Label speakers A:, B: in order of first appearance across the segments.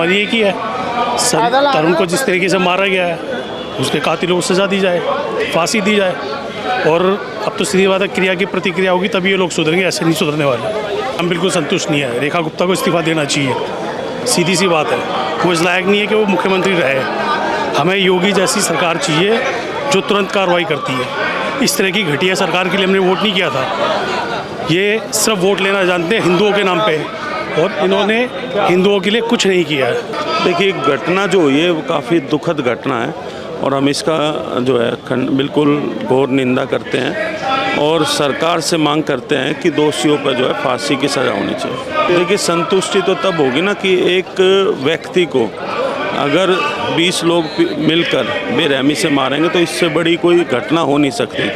A: हमारी एक ही है, तरुण को जिस तरीके से मारा गया है उसके कातिलों को सज़ा दी जाए, फांसी दी जाए। और अब तो सीधी बात है, क्रिया की प्रतिक्रिया होगी तभी ये लोग सुधरेंगे, ऐसे नहीं सुधरने वाले। हम बिल्कुल संतुष्ट नहीं है। रेखा गुप्ता को इस्तीफा देना चाहिए, सीधी सी बात है। वो इस लायक नहीं है कि वो मुख्यमंत्री रहे। हमें योगी जैसी सरकार चाहिए जो तुरंत कार्रवाई करती है। इस तरह की घटिया सरकार के लिए हमने वोट नहीं किया था। ये सिर्फ वोट लेना जानते हैं हिंदुओं के नाम पे, और इन्होंने हिंदुओं के लिए कुछ नहीं किया है।
B: देखिए, घटना जो हुई है वो काफ़ी दुखद घटना है और हम इसका जो है बिल्कुल घोर निंदा करते हैं और सरकार से मांग करते हैं कि दोषियों पर जो है फांसी की सज़ा होनी चाहिए। देखिए, संतुष्टि तो तब होगी ना कि एक व्यक्ति को अगर 20 लोग मिलकर बेरहमी से मारेंगे तो इससे बड़ी कोई घटना हो नहीं सकती।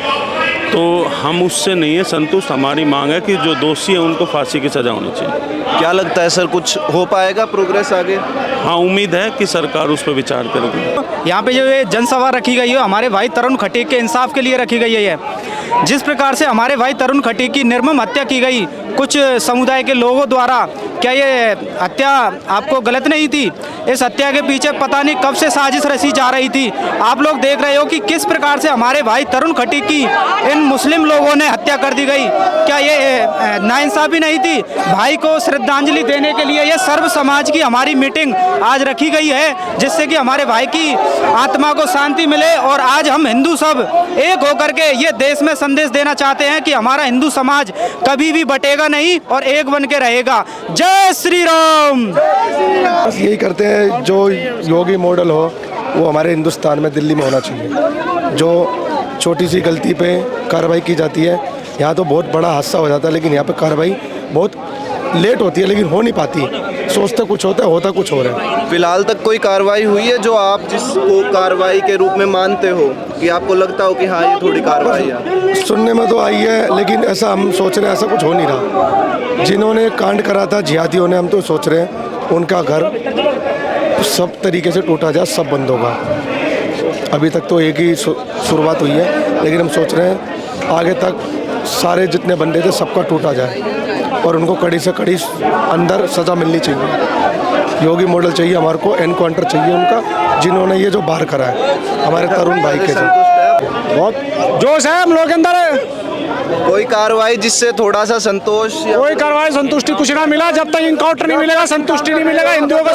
B: तो हम उससे नहीं है संतुष्ट। हमारी मांग है कि जो दोषी है उनको फांसी की सज़ा होनी चाहिए।
C: क्या लगता है सर, कुछ हो पाएगा प्रोग्रेस आगे?
B: हाँ, उम्मीद है कि सरकार उस पर विचार करेगी।
D: यहाँ पे जो ये जनसभा रखी गई है हमारे भाई तरुण खटीक के इंसाफ के लिए रखी गई है। जिस प्रकार से हमारे भाई तरुण खटीक की निर्मम हत्या की गई कुछ समुदाय के लोगों द्वारा, क्या ये हत्या आपको गलत नहीं थी? इस हत्या के पीछे पता नहीं कब से साजिश रची जा रही थी। आप लोग देख रहे हो कि किस प्रकार से हमारे भाई तरुण खटीक की इन मुस्लिम लोगों ने हत्या कर दी गई। क्या ये नाइंसाफ़ी नहीं थी? भाई को श्रद्धांजलि देने के लिए ये सर्व समाज की हमारी मीटिंग आज रखी गई है, जिससे कि हमारे भाई की आत्मा को शांति मिले। और आज हम हिंदू सब एक होकर के ये देश में संदेश देना चाहते हैं कि हमारा हिंदू समाज कभी भी बटेगा नहीं और एक बन के रहेगा। जय श्री राम।
E: बस यही करते हैं, जो योगी मॉडल हो वो हमारे हिंदुस्तान में दिल्ली में होना चाहिए। जो छोटी सी गलती पे कार्रवाई की जाती है, यहाँ तो बहुत बड़ा हादसा हो जाता है, लेकिन यहाँ पे कार्रवाई बहुत लेट होती है, लेकिन हो नहीं पाती। सोचते कुछ होता है, होता कुछ हो रहा है।
C: फिलहाल तक कोई कार्रवाई हुई है जो आप जिसको कार्रवाई के रूप में मानते हो, कि आपको लगता हो कि हाँ ये थोड़ी कार्रवाई है?
E: सुनने में तो आई है, लेकिन ऐसा हम सोच रहे हैं ऐसा कुछ हो नहीं रहा। जिन्होंने कांड करा था जिहादियों ने, हम तो सोच रहे हैं उनका घर सब तरीके से टूटा जाए, सब बंद होगा। अभी तक तो एक ही शुरुआत हुई है, लेकिन हम सोच रहे हैं आगे तक सारे जितने बंदे थे सबका टूटा जाए और उनको कड़ी से कड़ी अंदर सज़ा मिलनी चाहिए। योगी मॉडल चाहिए हमारे को, एनकाउंटर चाहिए उनका, जिन्होंने ये जो बाहर करा है हमारे तरुण भाई के साथ। बहुत जोश है हम लोग के अंदर।
C: कोई कार्रवाई जिससे थोड़ा सा संतोष?
E: कोई कार्रवाई संतुष्टि कुछ ना मिला। जब तक इनकाउंटर नहीं मिलेगा, संतुष्टि नहीं मिलेगा हिंदुओं का।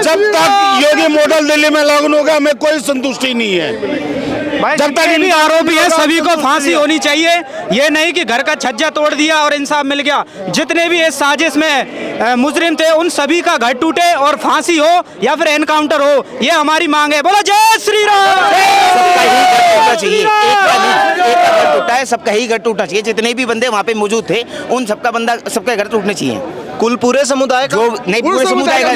F: जब तक योगी मॉडल दिल्ली में लागू होगा हमें कोई संतुष्टि नहीं है।
D: जब तक भी आरोपी है सभी को फांसी होनी चाहिए। ये नहीं कि घर का छज्जा तोड़ दिया और इंसाफ मिल गया। जितने भी इस साजिश में मुजरिम थे उन सभी का घर टूटे और फांसी हो या फिर एनकाउंटर हो, ये हमारी मांग है। बोलो जय श्री राम।
G: सबका ही घर टूटा चाहिए, एक का घर टूटा है, सबका ही घर टूटना चाहिए। जितने भी बंदे वहाँ पे मौजूद थे उन सबका घर टूटने चाहिए।
C: कुल पूरे समुदाय का?
G: जो नहीं, पूरे समुदाय का,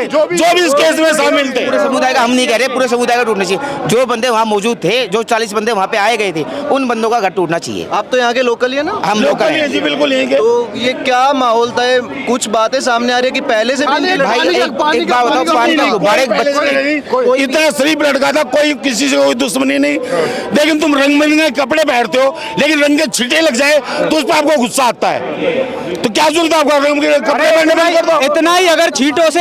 F: जो भी इस केस में शामिल थे,
G: पूरे समुदाय का हम नहीं कह रहे, पूरे समुदाय का टूटना चाहिए। जो बंदे वहाँ मौजूद थे, जो 40 बंदे वहाँ पे आए गए थे, उन बंदों का घर टूटना चाहिए।
C: आप तो यहाँ के लोकल ही है ना?
G: हम लोकल हैं
F: जी, बिल्कुल यहीं के।
C: तो ये क्या माहौल था? कुछ बातें सामने आ रही है कि पहले से भी
G: भाई एक बात बताओ, पानी का बड़े बच्चे,
F: इतना शरीफ लड़का था, कोई किसी से कोई दुश्मनी नहीं। लेकिन तुम रंग बिरंगे कपड़े पहनते हो, लेकिन रंग के छींटे लग जाए तो उस पर आपको गुस्सा आता है। तो क्या जरूरत है आपको रंग के कपड़े पहनने में?
D: इतना ही अगर छींटों से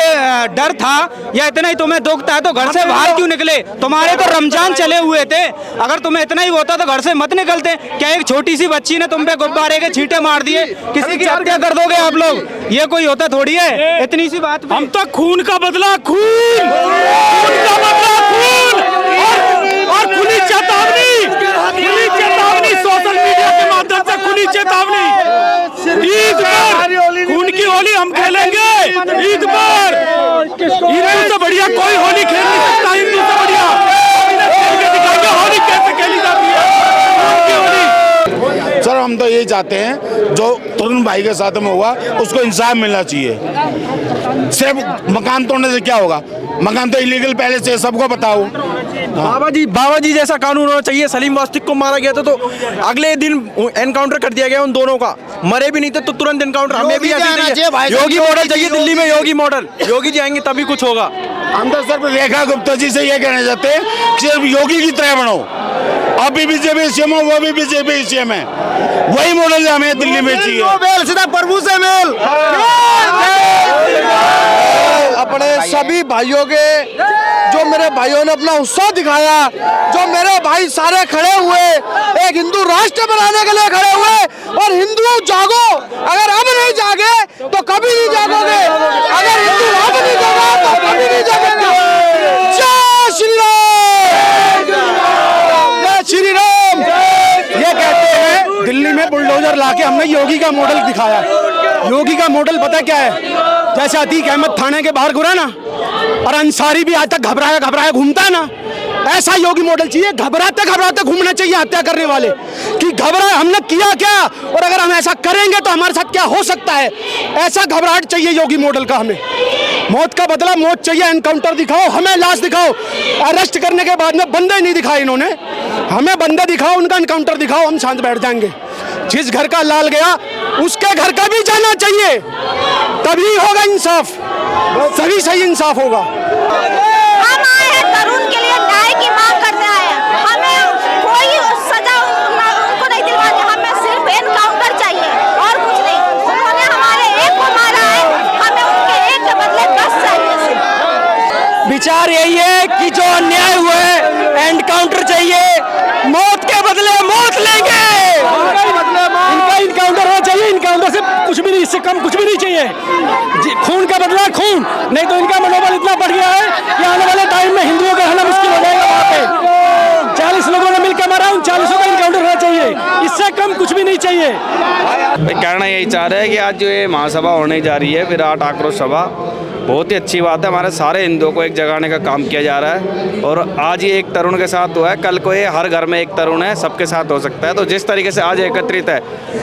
D: डर था या इतना ही तुम्हें दुख था तो घर से बाहर क्यों निकले? तुम्हारे तो रमजान चले हुए थे। अगर तुम्हें इतना ही होता तो घर से मत निकलते। क्या एक छोटी सी बच्ची ने तुम पे गुब्बारे के छींटे मार दिए, किसी की हत्या कर दोगे आप लोग? ये कोई होता थोड़ी है इतनी सी बात।
A: हम तो खून का बदला खून, और खुली चेतावनी सोशल मीडिया के माध्यम से, खुली चेतावनी। ईद पर खून की होली हम खेलेंगे। ईद पर हिंदू से बढ़िया कोई होली खेल नहीं सकता। हिंदू से बढ़िया होली कैसे खेली जाती है?
F: सर, हम तो यही चाहते हैं जो तरुण भाई के साथ में हुआ उसको इंसाफ मिलना चाहिए। सिर्फ मकान तोड़ने से क्या होगा? मकान तो इलीगल पहले से सबको बताओ।
H: बाबा जी जैसा कानून होना चाहिए। सलीम वास्तिक को मारा गया था तो अगले दिन एनकाउंटर कर दिया गया उन दोनों का। मरे भी नहीं थे तो तुरंत एनकाउंटर। हमें भी योगी मॉडल चाहिए दिल्ली में। योगी मॉडल, योगी जी आएंगे तभी कुछ होगा।
F: हम तो सिर्फ रेखा गुप्ता जी से ये कहना चाहते हैं कि सिर्फ योगी की तरह बनो। आप भी बीजेपी सीएम हो, वो भी बीजेपी सीएम है, वही मॉडल हमें दिल्ली में चाहिए।
C: सीधा प्रभु से मेल।
H: अपने सभी भाइयों के, जो मेरे भाइयों ने अपना उत्साह दिखाया, जो मेरे भाई सारे खड़े हुए एक हिंदू राष्ट्र बनाने के लिए खड़े हुए, और हिंदू जागो, अगर अब नहीं जागे तो कभी नहीं जागोगे, अगर हिंदू अब नहीं जागा तो कभी नहीं जागेंगे। जय श्री राम, जय श्री राम।
E: ये कहते हैं दिल्ली में बुलडोजर लाके हमने योगी का मॉडल दिखाया। योगी का मॉडल पता क्या है? जैसे अतीक अहमद थाने के बाहर घुरा ना, और अंसारी भी आज तक घबराया घूमता है ना, ऐसा योगी मॉडल चाहिए। घबराते घबराते घूमना चाहिए हत्या करने वाले, कि घबराए हमने किया क्या, और अगर हम ऐसा करेंगे तो हमारे साथ क्या हो सकता है। ऐसा घबराहट चाहिए योगी मॉडल का हमें। मौत का बदला मौत चाहिए, एनकाउंटर दिखाओ, हमें लाश दिखाओ। अरेस्ट करने के बाद में बंदे नहीं दिखाए इन्होंने, हमें बंदे दिखाओ, उनका एनकाउंटर दिखाओ, हम शांत बैठ जाएंगे। जिस घर का लाल गया उसके घर का भी जाना चाहिए, तभी होगा इंसाफ, सभी सही इंसाफ होगा।
I: हम आए हैं तरुण के लिए न्याय की मांग करने आए हैं। हमें कोई सजा उनको नहीं दिलवानी, हमें सिर्फ एनकाउंटर चाहिए और कुछ नहीं। उन्होंने हमारे एक को मारा है, हमें उनके एक के बदले 10 चाहिए।
H: विचार यही है कि जो अन्याय हुआ है एनकाउंटर चाहिए, मौत के बदले मौत लेंगे, इनका इनकाउंटर होना चाहिए। इनकाउंटर से कुछ भी नहीं, इससे कम कुछ भी नहीं चाहिए। खून का बदला खून, नहीं तो इनका मनोबल इतना बढ़ गया है कि आने वाले टाइम में हिंदुओं का रहना मुश्किल हो जाएगा। वहाँ पे 40 लोगों ने मिलकर मारा, उन 40 का इनकाउंटर होना चाहिए, इससे कम कुछ भी नहीं चाहिए।
J: कहना यही चाह रहे हैं कि आज जो ये महासभा होने जा रही है, विराट आक्रोश सभा, बहुत ही अच्छी बात है। हमारे सारे हिंदुओं को एक जगाने का काम किया जा रहा है, और आज ये एक तरुण के साथ हुआ है, कल को ये हर घर में एक तरुण है, सबके साथ हो सकता है। तो जिस तरीके से आज एकत्रित है,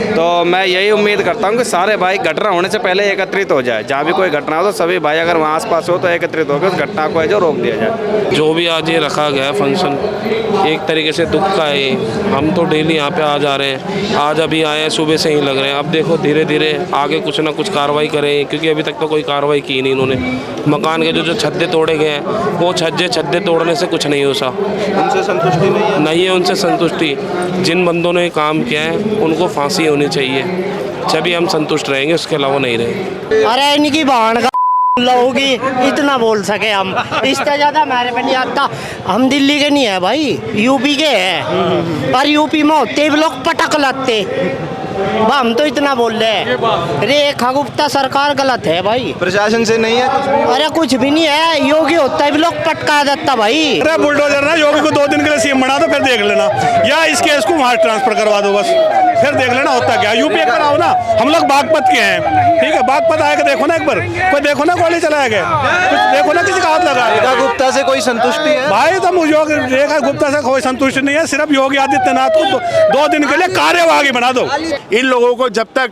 J: तो मैं यही उम्मीद करता हूँ कि सारे भाई घटना होने से पहले एकत्रित हो जाए। जहाँ भी कोई घटना हो तो सभी भाई अगर वहाँ आस-पास हो तो एकत्रित होकर उस घटना को है जो रोक दिया जाए।
K: जो भी आज ये रखा गया है फंक्शन, एक तरीके से दुख का है। हम तो डेली यहाँ पे आ जा रहे हैं, आज अभी आए हैं, सुबह से ही लग रहे हैं। अब देखो धीरे धीरे आगे कुछ ना कुछ कार्रवाई करें, क्योंकि अभी तक तो कोई कार्रवाई की नहीं इन्होंने। मकान के जो छज्जे तोड़े गए हैं, वो छज्जे तोड़ने से कुछ नहीं होता।
C: उनसे संतुष्टि नहीं है
K: उनसे संतुष्टि। जिन बंदों ने काम किया है उनको फांसी होनी चाहिए, तभी हम संतुष्ट रहेंगे, उसके अलावा नहीं रहेंगे।
L: अरे इनकी बहन का होगी, इतना बोल सके हम, इससे ज़्यादा हमारे पे नहीं आता। हम दिल्ली के नहीं है भाई, यूपी के हैं, पर यूपी में होते भी लोग पटक लगते। हम तो इतना बोल रहे हैं, रेखा गुप्ता सरकार गलत है भाई,
C: प्रशासन से नहीं है कुछ भी?
L: अरे कुछ भी नहीं है, योगी होता है भी लोग पटका देता भाई।
A: अरे बुलडोजर ना योगी को 2 दिन के लिए सीएम बना दो, फिर देख लेना, या इस केस को वहाँ ट्रांसफर करवा दो, बस फिर देख लेना होता क्या। यूपी एक बार आओ ना, हम लोग बागपत के हैं, ठीक है, बागपत आएगा, देखो ना एक बार, कोई देखो ना गोली चलाया गया, कुछ देखो ना किसी का हाथ लगा।
C: रेखा गुप्ता से कोई संतुष्टि है
A: भाई? तो रेखा गुप्ता से कोई संतुष्टि नहीं है, सिर्फ योगी आदित्यनाथ को 2 दिन के लिए कार्यवाही बना दो।
F: इन लोगों को जब तक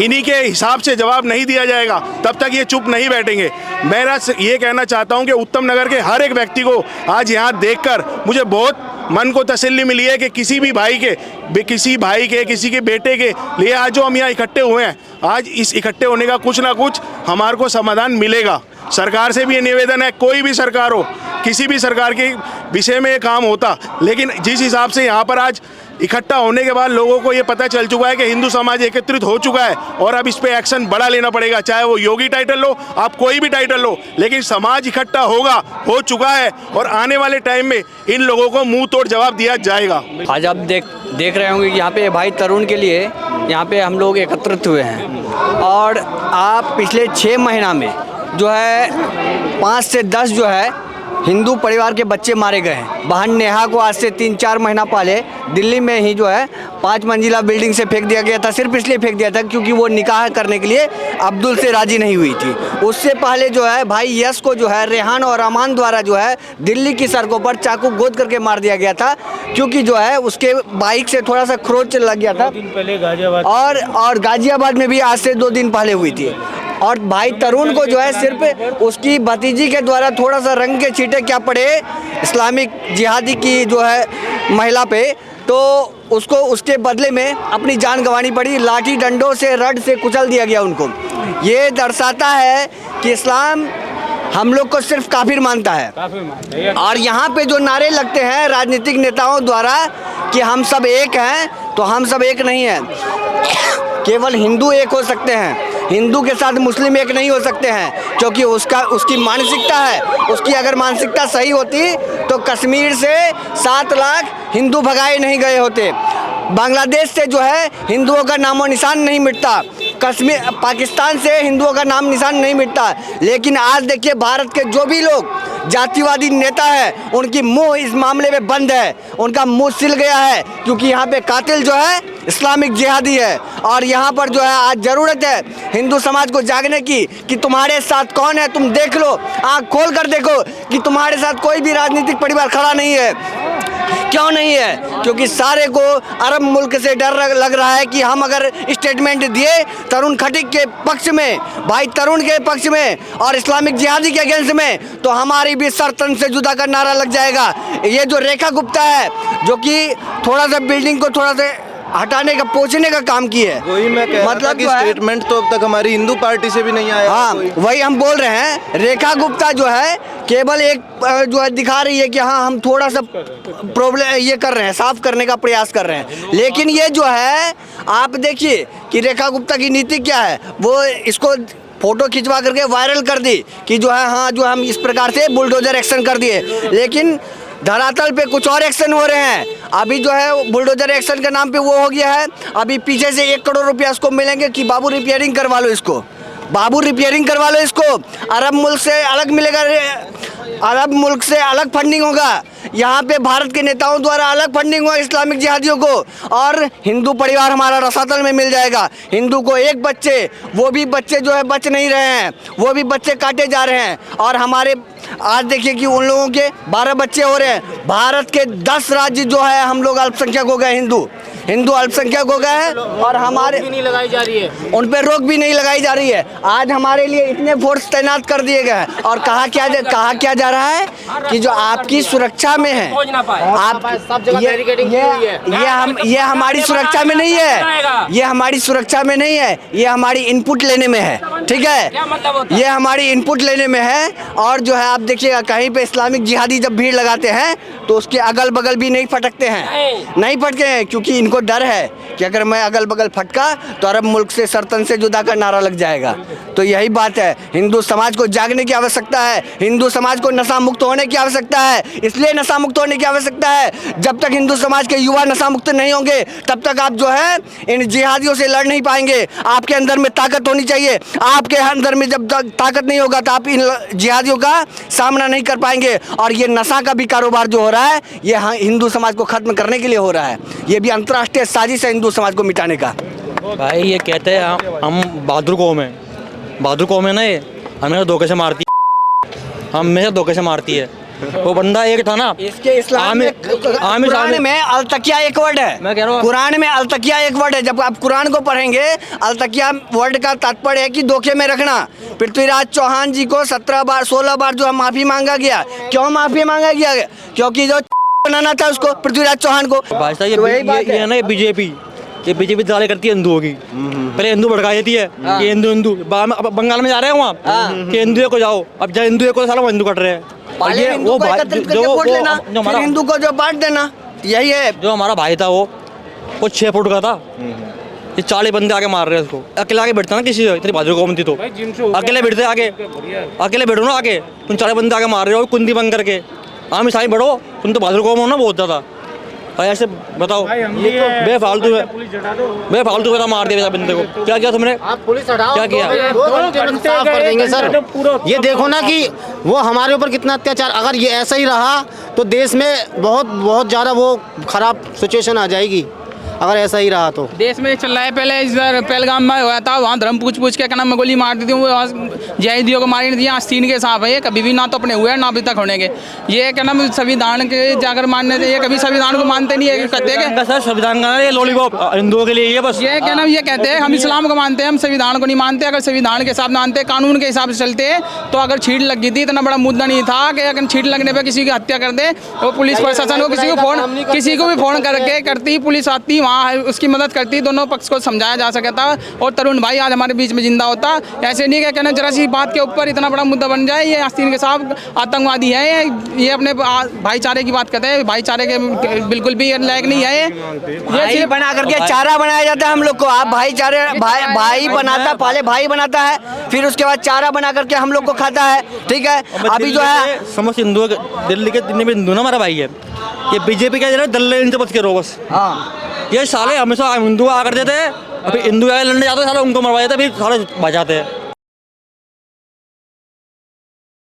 F: इन्हीं के हिसाब से जवाब नहीं दिया जाएगा तब तक ये चुप नहीं बैठेंगे। मेरा ये कहना चाहता हूं कि उत्तम नगर के हर एक व्यक्ति को आज यहाँ देखकर मुझे बहुत मन को तसल्ली मिली है कि किसी भाई के किसी के बेटे के लिए आज जो हम यहाँ इकट्ठे हुए हैं, आज इस इकट्ठे होने का कुछ ना कुछ हमारे को समाधान मिलेगा। सरकार से भी ये निवेदन है, कोई भी सरकार हो, किसी भी सरकार के विषय में ये काम होता, लेकिन जिस हिसाब से यहाँ पर आज इकट्ठा होने के बाद लोगों को ये पता चल चुका है कि हिंदू समाज एकत्रित हो चुका है, और अब इस पे एक्शन बड़ा लेना पड़ेगा। चाहे वो योगी टाइटल लो, आप कोई भी टाइटल लो, लेकिन समाज इकट्ठा हो चुका है, और आने वाले टाइम में इन लोगों को मुंह तोड़ जवाब दिया जाएगा।
J: आज आप देख रहे होंगे कि यहाँ पे भाई तरुण के लिए यहाँ पे हम लोग एकत्रित हुए हैं, और आप पिछले 6 महीना में जो है 5 से 10 जो है हिंदू परिवार के बच्चे मारे गए हैं। बहन नेहा को आज से 3-4 महीना पहले दिल्ली में ही जो है 5 मंजिला बिल्डिंग से फेंक दिया गया था, सिर्फ इसलिए फेंक दिया था क्योंकि वो निकाह करने के लिए अब्दुल से राजी नहीं हुई थी। उससे पहले जो है भाई यश को जो है रेहान और अमान द्वारा जो है दिल्ली की सड़कों पर चाकू गोद करके मार दिया गया था, क्योंकि जो है उसके बाइक से थोड़ा सा खरोच लग गया था। 2 दिन पहले गाजियाबाद, और गाजियाबाद में भी आज से 2 दिन पहले हुई थी। और भाई तरुण को जो है सिर्फ उसकी भतीजी के द्वारा थोड़ा सा रंग के छींटे क्या पड़े इस्लामिक जिहादी की जो है महिला पे, तो उसको उसके बदले में अपनी जान गंवानी पड़ी। लाठी डंडों से रड से कुचल दिया गया उनको। ये दर्शाता है कि इस्लाम हम लोग को सिर्फ काफिर मानता है। और यहाँ पे जो नारे लगते हैं राजनीतिक नेताओं द्वारा कि हम सब एक हैं, तो हम सब एक नहीं हैं। केवल हिंदू एक हो सकते हैं, हिंदू के साथ मुस्लिम एक नहीं हो सकते हैं, क्योंकि उसकी मानसिकता है। उसकी अगर मानसिकता सही होती तो कश्मीर से 7 लाख हिंदू भगाए नहीं गए होते। बांग्लादेश से जो है हिंदुओं का नामो निशान नहीं मिटता, कश्मीर पाकिस्तान से हिंदुओं का नाम निशान नहीं मिटता। लेकिन आज देखिए भारत के जो भी लोग जातिवादी नेता है, उनकी मुंह इस मामले में बंद है, उनका मुंह सिल गया है, क्योंकि यहाँ पे कातिल जो है इस्लामिक जिहादी है। और यहाँ पर जो है आज ज़रूरत है हिंदू समाज को जागने की कि तुम्हारे साथ कौन है, तुम देख लो, आँख खोल कर देखो कि तुम्हारे साथ कोई भी राजनीतिक परिवार खड़ा नहीं है। क्यों नहीं है? क्योंकि सारे को अरब मुल्क से डर लग रहा है कि हम अगर स्टेटमेंट दिए तरुण खटीक के पक्ष में, भाई तरुण के पक्ष में और इस्लामिक जिहादी के अगेंस्ट में, तो हमारी भी सर तन से जुदा का नारा लग जाएगा। ये जो रेखा गुप्ता है, जो कि थोड़ा सा बिल्डिंग को थोड़ा सा हटाने का, पोंछने का काम की है,
C: वही मैं कह रहा था कि स्टेटमेंट तो अब तक हमारी हिंदू पार्टी से भी नहीं आया।
J: हाँ, वही हम बोल रहे हैं। रेखा गुप्ता जो है केवल एक जो है दिखा रही है कि हाँ हम थोड़ा सा प्रॉब्लम ये कर रहे हैं, साफ करने का प्रयास कर रहे हैं। लेकिन ये जो है आप देखिए कि रेखा गुप्ता की नीति क्या है, वो इसको फोटो खिंचवा करके वायरल कर दी कि जो है हाँ जो हम इस प्रकार से बुलडोजर एक्शन कर दिए, लेकिन धरातल पे कुछ और एक्शन हो रहे हैं। अभी जो है बुलडोजर एक्शन के नाम पे वो हो गया है, अभी पीछे से 1 करोड़ रुपया इसको मिलेंगे कि बाबू रिपेयरिंग करवा लो इसको, बाबू रिपेयरिंग करवा लो इसको। अरब मुल्क से अलग मिलेगा, अरब मुल्क से अलग फंडिंग होगा, यहाँ पे भारत के नेताओं द्वारा अलग फंडिंग होगा इस्लामिक जिहादियों को, और हिंदू परिवार हमारा रसातल में मिल जाएगा। हिंदू को एक बच्चे, वो भी बच्चे जो है बच नहीं रहे हैं, वो भी बच्चे काटे जा रहे हैं। और हमारे आज देखिए कि उन लोगों के 12 बच्चे हो रहे हैं। भारत के 10 राज्य जो है हम लोग अल्पसंख्यक हो गए, हिंदू अल्पसंख्यक हो गए हैं, और हमारे भी नहीं लगाई जा रही है, उन पर रोक भी नहीं लगाई जा रही है। आज हमारे लिए इतने फोर्स तैनात कर दिए गए हैं, और कहा क्या जा रहा है कि जो आपकी सुरक्षा में है, आप ये हमारी सुरक्षा में नहीं है, ये हमारी सुरक्षा में नहीं है, ये हमारी इनपुट लेने में है, ठीक है, ये हमारी इनपुट लेने में है। और जो है आप देखिएगा कहीं पे इस्लामिक जिहादी जब भीड़ लगाते हैं तो उसके अगल बगल भी नहीं फटकते हैं, नहीं फटके हैं, क्योंकि इनको डर है कि अगर मैं अगल बगल फटका तो अरब मुल्क से सरतन से जुदा का नारा लग जाएगा। तो यही बात है, हिंदू समाज को जागने की आवश्यकता है, हिंदू समाज को नशा मुक्त होने की आवश्यकता है। इसलिए नशा मुक्त होने की आवश्यकता है, जब तक हिंदू समाज के युवा नशा मुक्त नहीं होंगे तब तक आप जो है इन जिहादियों से लड़ नहीं पाएंगे। आपके अंदर में ताकत होनी चाहिए, आपके अंदर में जब तक ताकत नहीं होगा तो आप इन जिहादियों का सामना नहीं कर पाएंगे। और ये नशा का भी कारोबार जो हो रहा है, ये हिंदू समाज को खत्म करने के लिए हो रहा है, ये भी अंतर्राष्ट्रीय साजिश है हिंदू समाज को मिटाने का।
M: भाई ये कहते हैं हम बहादुर कौम है, बहादुर कौम है ना, ये हमें धोखे से मारती है, हमेशा धोखे से मारती है। वो बंदा एक था ना,
J: इसके इस्लाम में कुरान में अल-तकिया एक वर्ड है, मैं कह रहा हूँ कुरान में अल-तकिया एक वर्ड है। जब आप कुरान को पढ़ेंगे, अल-तकिया वर्ड का तात्पर्य है कि धोखे में रखना। पृथ्वीराज चौहान जी को 17 बार 16 बार जो है माफी मांगा गया। क्यों माफी मांगा गया? क्योंकि जो बनाना था उसको, पृथ्वीराज चौहान को।
M: भाई साहब ये ना बीजेपी, ये बीजेपी दाले करती है हिंदुओं की, पहले हिंदू भड़का देती है कि हिंदू बंगाल में जा रहे हैं वहाँ कि हिंदुओं को जाओ, अब जब हिंदुओं को साला हिंदू कट रहे हैं।
J: ये वो जो हिंदू को जो बांट देना, यही है।
M: जो हमारा भाई था वो 6 फुट का था, ये 40 बंदे आके मार रहे हैं उसको। अकेले आगे बैठता ना, किसी इतनी बहादुर कौम थी तो अकेले बैठते आगे, अकेले बैठो ना आगे, तुम 40 बंदे आके मार रहे हो कुंदी बंद करके। हाँ मिसाई बढ़ो, तुम तो बहादुर कौम हो ना बहुत ज़्यादा। ऐसे बताओ, बेफालतू बता मार दिया बंदे को। क्या किया तुमने? आप पुलिस हटाओ, क्या किया?
L: साफ कर देंगे सर। ये देखो ना कि वो हमारे ऊपर कितना अत्याचार, अगर ये ऐसा ही रहा तो देश में बहुत ज़्यादा वो खराब सिचुएशन आ जाएगी। अगर ऐसा ही रहा तो
N: देश में चल रहा है। पहले इस पहलगाम में हुआ था, वहाँ धर्म पूछ के क्या नाम में गोली मार दी थी, वो जैदियों को मारी नहीं थी। आस्तीन के साथ है, ये कभी भी ना तो अपने हुए हैं ना अभी तक होने के। ये क्या नाम संविधान के जाकर मानने थे, ये कभी संविधान को मानते नहीं है। कहते हैं
M: सर संविधान का लॉलीपॉप हिंदुओं के लिए ये बस,
N: ये क्या नाम ये कहते हैं हम इस्लाम को मानते हैं, हम संविधान को नहीं मानते। अगर संविधान के हिसाब से मानते, कानून के हिसाब से चलते तो अगर छीट लग गई थी इतना बड़ा मुद्दा नहीं था कि अगर छीट लगने पर किसी की हत्या कर दे, वो पुलिस प्रशासन को किसी को भी फ़ोन करके करती, पुलिस आती, वहाँ वहाँ उसकी मदद करती, दोनों पक्ष को समझाया जा सकता था और तरुण भाई आज हमारे बीच में जिंदा होता। ऐसे नहीं कहना जरा सी बात के ऊपर इतना बड़ा मुद्दा बन जाए। ये आस्तीन के साथ आतंकवादी है, ये अपने भाईचारे की बात करते हैं, भाईचारे के बिल्कुल भी लायक नहीं है।
G: ये बना करके चारा बनाया जाता है हम लोग को। आप भाईचारे भाई बनाता, पहले भाई बनाता है, फिर उसके बाद चारा बना करके हम लोग को खाता है। ठीक है, अभी जो है
M: समस्त हिंदू, दिल्ली के जितने भी हिंदू ना हमारा भाई है, ये बीजेपी का जरा दल्ले इनसे बच के रहो बस। हाँ, ये साले हमेशा हिंदू आ करते थे, अभी हिंदू आगे लड़ने जाते साले उनको मरवा देते, फिर साले बचाते हैं।